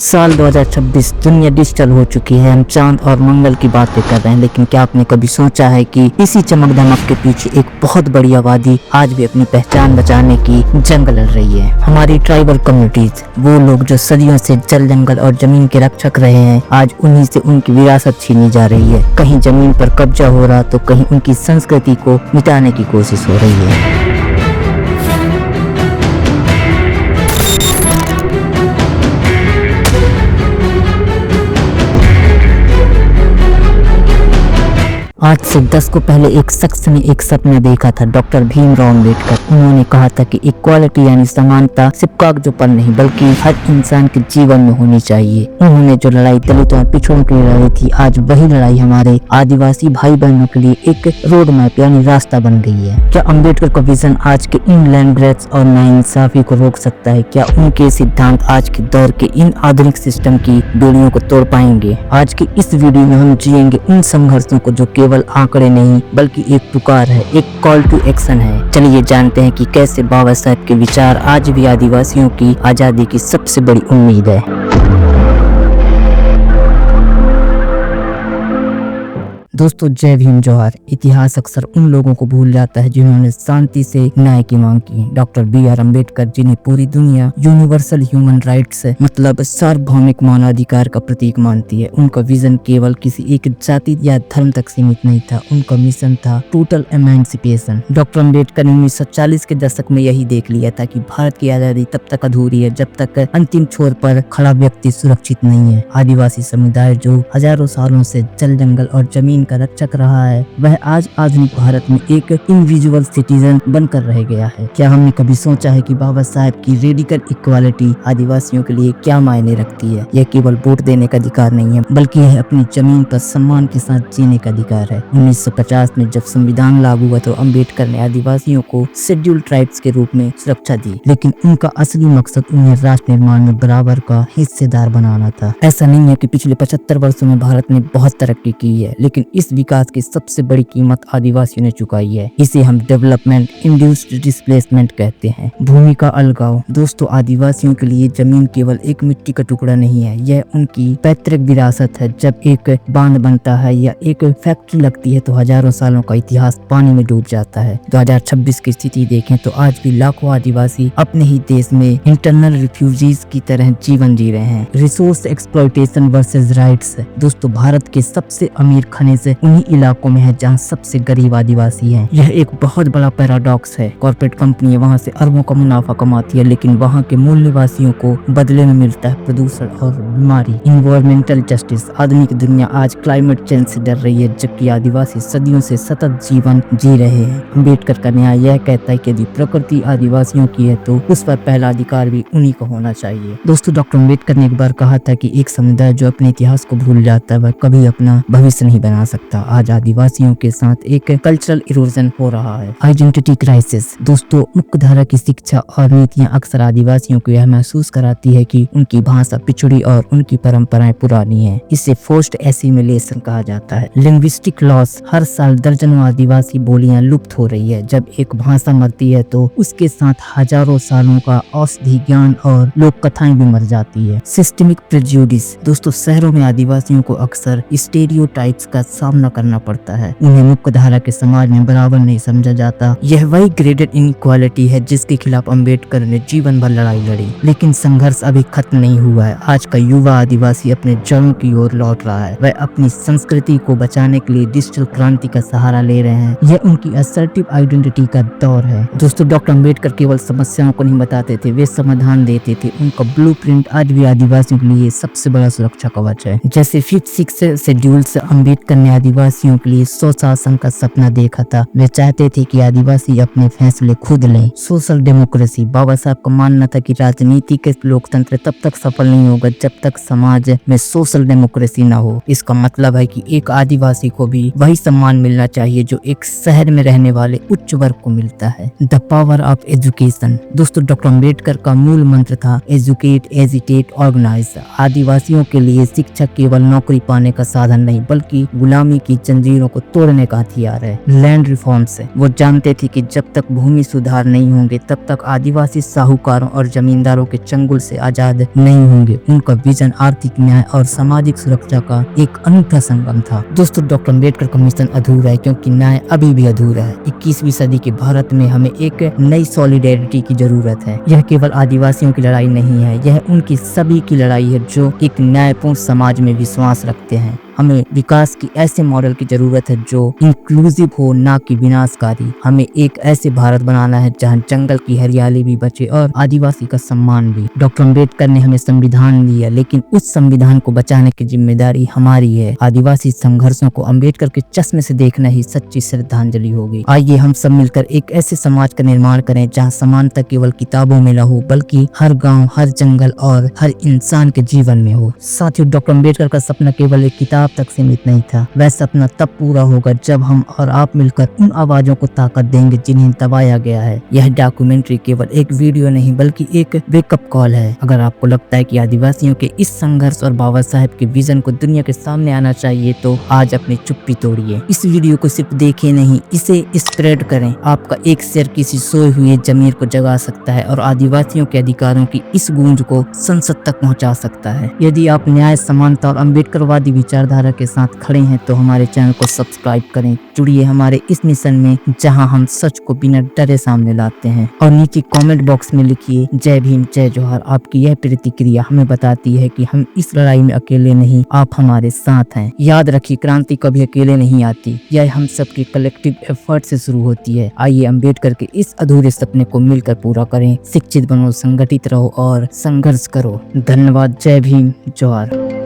साल 2026 दुनिया डिजिटल हो चुकी है। हम चांद और मंगल की बातें कर रहे हैं, लेकिन क्या आपने कभी सोचा है कि इसी चमक दमक के पीछे एक बहुत बड़ी आबादी आज भी अपनी पहचान बचाने की जंग लड़ रही है। हमारी ट्राइबल कम्युनिटीज, वो लोग जो सदियों से जल जंगल और जमीन के रक्षक रहे हैं, आज उन्हीं से उनकी विरासत छीनी जा रही है। कहीं जमीन पर कब्जा हो रहा तो कहीं उनकी संस्कृति को मिटाने की कोशिश हो रही है। आज से 10 को पहले एक शख्स ने एक सपना देखा था, डॉक्टर भीमराव अम्बेडकर। उन्होंने कहा था कि इक्वालिटी यानी समानता सिर्फ कागजों पर नहीं बल्कि हर इंसान के जीवन में होनी चाहिए। उन्होंने जो लड़ाई दलितों और पिछड़ों के लिए लड़ी थी, आज वही लड़ाई हमारे आदिवासी भाई बहनों के लिए एक रोड मैप यानी रास्ता बन गई है। क्या अम्बेडकर का विजन आज के इन लैंड ग्रैब्स और नाइंसाफी को रोक सकता है? क्या उनके सिद्धांत आज के दौर के इन आधुनिक सिस्टम की बेड़ियों को तोड़ पाएंगे? आज की इस वीडियो में हम जिएंगे उन संघर्षों को जो केवल आंकड़े नहीं बल्कि एक पुकार है, एक कॉल टू एक्शन है। चलिए जानते हैं कि कैसे बाबा साहब के विचार आज भी आदिवासियों की आजादी की सबसे बड़ी उम्मीद है। दोस्तों, जय भीम जोहार। इतिहास अक्सर उन लोगों को भूल जाता है जिन्होंने शांति से न्याय की मांग की। डॉक्टर BR अम्बेडकर, जिन्हें पूरी दुनिया यूनिवर्सल ह्यूमन राइट्स मतलब सार्वभौमिक मानवाधिकार का प्रतीक मानती है, उनका विजन केवल किसी एक जाति या धर्म तक सीमित नहीं था। उनका मिशन था टोटल एमेंसिपेशन। डॉक्टर अम्बेडकर ने 1940 के दशक में यही देख लिया था कि भारत की आजादी तब तक अधूरी है जब तक अंतिम छोर पर खड़ा व्यक्ति सुरक्षित नहीं है। आदिवासी समुदाय जो हजारों सालों से जल जंगल और जमीन का रक्षक रहा है, वह आज आधुनिक भारत में एक इंडिविजुअल सिटीजन बनकर रह गया है। क्या हमने कभी सोचा है कि बाबा साहब की रेडिकल इक्वालिटी आदिवासियों के लिए क्या मायने रखती है? यह केवल वोट देने का अधिकार नहीं है, बल्कि यह अपनी जमीन पर सम्मान के साथ जीने का अधिकार है। 1950 में जब संविधान लागू हुआ तो अम्बेडकर ने आदिवासियों को शेड्यूल्ड ट्राइब्स के रूप में सुरक्षा दी, लेकिन उनका असली मकसद उन्हें राष्ट्र निर्माण में बराबर का हिस्सेदार बनाना था। ऐसा नहीं है कि पिछले 75 वर्षों में भारत ने बहुत तरक्की की है, लेकिन इस विकास की सबसे बड़ी कीमत आदिवासियों ने चुकाई है। इसे हम डेवलपमेंट इंड्यूस्ड डिस्प्लेसमेंट कहते हैं। भूमि का अलगाव। दोस्तों, आदिवासियों के लिए जमीन केवल एक मिट्टी का टुकड़ा नहीं है, यह उनकी पैतृक विरासत है। जब एक बांध बनता है या एक फैक्ट्री लगती है तो हजारों सालों का इतिहास पानी में डूब जाता है। 2026 की स्थिति देखें तो आज भी लाखों आदिवासी अपने ही देश में इंटरनल रिफ्यूजीज की तरह जीवन जी रहे हैं। Resource exploitation versus rights. दोस्तों, भारत के सबसे अमीर खनिज उन्हीं इलाकों में है जहां सबसे गरीब आदिवासी हैं। यह एक बहुत बड़ा पैराडॉक्स है। कॉर्पोरेट कंपनियां वहां से अरबों का मुनाफा कमाती है, लेकिन वहां के मूल निवासियों को बदले में मिलता है प्रदूषण और बीमारी। Environmental justice. आधुनिक दुनिया आज क्लाइमेट चेंज से डर रही है, जबकि आदिवासी सदियों से सतत जीवन जी रहे हैं। अम्बेडकर का न्याय यह कहता है कि यदि प्रकृति आदिवासियों की है तो उस पर पहला अधिकार भी उन्हीं को होना चाहिए। दोस्तों, डॉक्टर अम्बेडकर ने एक बार कहा था कि एक समुदाय जो अपने इतिहास को भूल जाता है वह कभी अपना भविष्य नहीं बना सकता। आज आदिवासियों के साथ एक कल्चरल इरोजन हो रहा है। Identity crisis. दोस्तों, मुख्यधारा की शिक्षा और नीतियां अक्सर आदिवासियों को यह महसूस कराती है कि उनकी भाषा पिछड़ी और उनकी परंपराएं पुरानी हैं। इसे फोर्स्ड एसिमिलेशन कहा जाता है। Linguistic loss. हर साल दर्जनों आदिवासी बोलियां लुप्त हो रही है। जब एक भाषा मरती है तो उसके साथ हजारों सालों का औषधि ज्ञान और लोक कथाएं भी मर जाती है। Systemic prejudice. दोस्तों, शहरों में आदिवासियों को अक्सर स्टेरियोटाइप्स का सामना करना पड़ता है। उन्हें मुख्य धारा के समाज में बराबर नहीं समझा जाता। यह वही ग्रेडेड इनइक्वालिटी है जिसके खिलाफ अम्बेडकर ने जीवन भर लड़ाई लड़ी, लेकिन संघर्ष अभी खत्म नहीं हुआ है। आज का युवा आदिवासी अपने जड़ों की ओर लौट रहा है। वह अपनी संस्कृति को बचाने के लिए डिजिटल क्रांति का सहारा ले रहे हैं। यह उनकी असर्टिव आइडेंटिटी का दौर है। दोस्तों, डॉक्टर अम्बेडकर केवल समस्याओं को नहीं बताते थे, वे समाधान देते थे। उनका ब्लूप्रिंट आज भी आदिवासियों के लिए सबसे बड़ा सुरक्षा कवच है। जैसे 5-6 शेड्यूल्स, अम्बेडकर ने आदिवासियों के लिए स्वशासन का सपना देखा था। वे चाहते थे कि आदिवासी अपने फैसले खुद लें। Social democracy. बाबा साहब का मानना था कि राजनीतिक लोकतंत्र तब तक सफल नहीं होगा जब तक समाज में सोशल डेमोक्रेसी न हो। इसका मतलब है कि एक आदिवासी को भी वही सम्मान मिलना चाहिए जो एक शहर में रहने वाले उच्च वर्ग को मिलता है। The power of education. दोस्तों, डॉक्टर अम्बेडकर का मूल मंत्र था एजुकेट, एजिटेट, ऑर्गेनाइज। आदिवासियों के लिए शिक्षा केवल नौकरी पाने का साधन नहीं बल्कि गुलाम गुलामी की जंजीरों को तोड़ने का हथियार है। लैंड रिफॉर्म से वो जानते थे कि जब तक भूमि सुधार नहीं होंगे तब तक आदिवासी साहूकारों और जमींदारों के चंगुल से आजाद नहीं होंगे। उनका विजन आर्थिक न्याय और सामाजिक सुरक्षा का एक अनूठा संगम था। दोस्तों, डॉक्टर अम्बेडकर का मिशन अधूरा है क्योंकि न्याय अभी भी अधूरा है। 21वीं सदी के भारत में हमें एक नई सॉलिडेरिटी की जरूरत है। यह केवल आदिवासियों की लड़ाई नहीं है, यह उनकी सभी की लड़ाई है जो एक न्यायपूर्ण समाज में विश्वास रखते हैं। हमें विकास की ऐसे मॉडल की जरूरत है जो इंक्लूसिव हो, ना कि विनाशकारी। हमें एक ऐसे भारत बनाना है जहां जंगल की हरियाली भी बचे और आदिवासी का सम्मान भी। डॉक्टर अम्बेडकर ने हमें संविधान दिया, लेकिन उस संविधान को बचाने की जिम्मेदारी हमारी है। आदिवासी संघर्षों को अम्बेडकर के चश्मे से देखना ही सच्ची श्रद्धांजलि होगी। आइए हम सब मिलकर एक ऐसे समाज का निर्माण करें जहाँ समानता केवल किताबों में न हो, बल्कि हर गाँव, हर जंगल और हर इंसान के जीवन में हो। साथियों, डॉक्टर अम्बेडकर का सपना केवल एक किताब तक सीमित नहीं था। वह सपना तब पूरा होगा जब हम और आप मिलकर उन आवाजों को ताकत देंगे जिन्हें दबाया गया है। यह डॉक्यूमेंट्री केवल एक वीडियो नहीं बल्कि एक वेकअप कॉल है। अगर आपको लगता है कि आदिवासियों के इस संघर्ष और बाबा साहेब के विजन को दुनिया के सामने आना चाहिए तो आज अपनी चुप्पी तोड़िए। इस वीडियो को सिर्फ देखें नहीं, इसे स्प्रेड करें। आपका एक शेयर किसी सोए हुए जमीर को जगा सकता है और आदिवासियों के अधिकारों की इस गूंज को संसद तक पहुंचा सकता है। यदि आप न्याय, समानता और अम्बेडकरवादी विचारधारा के साथ खड़े हैं तो हमारे चैनल को सब्सक्राइब करें। जुड़िए हमारे इस मिशन में जहां हम सच को बिना डरे सामने लाते हैं। और नीचे कमेंट बॉक्स में लिखिए जय भीम, जय जोहार। आपकी यह प्रतिक्रिया हमें बताती है कि हम इस लड़ाई में अकेले नहीं, आप हमारे साथ हैं। याद रखिए, क्रांति कभी अकेले नहीं आती, यह हम सबके कलेक्टिव एफर्ट से शुरू होती है। आइए अम्बेडकर के इस अधूरे सपने को मिलकर पूरा करें। शिक्षित बनो, संगठित रहो और संघर्ष करो। धन्यवाद। जय भीम, जोहार।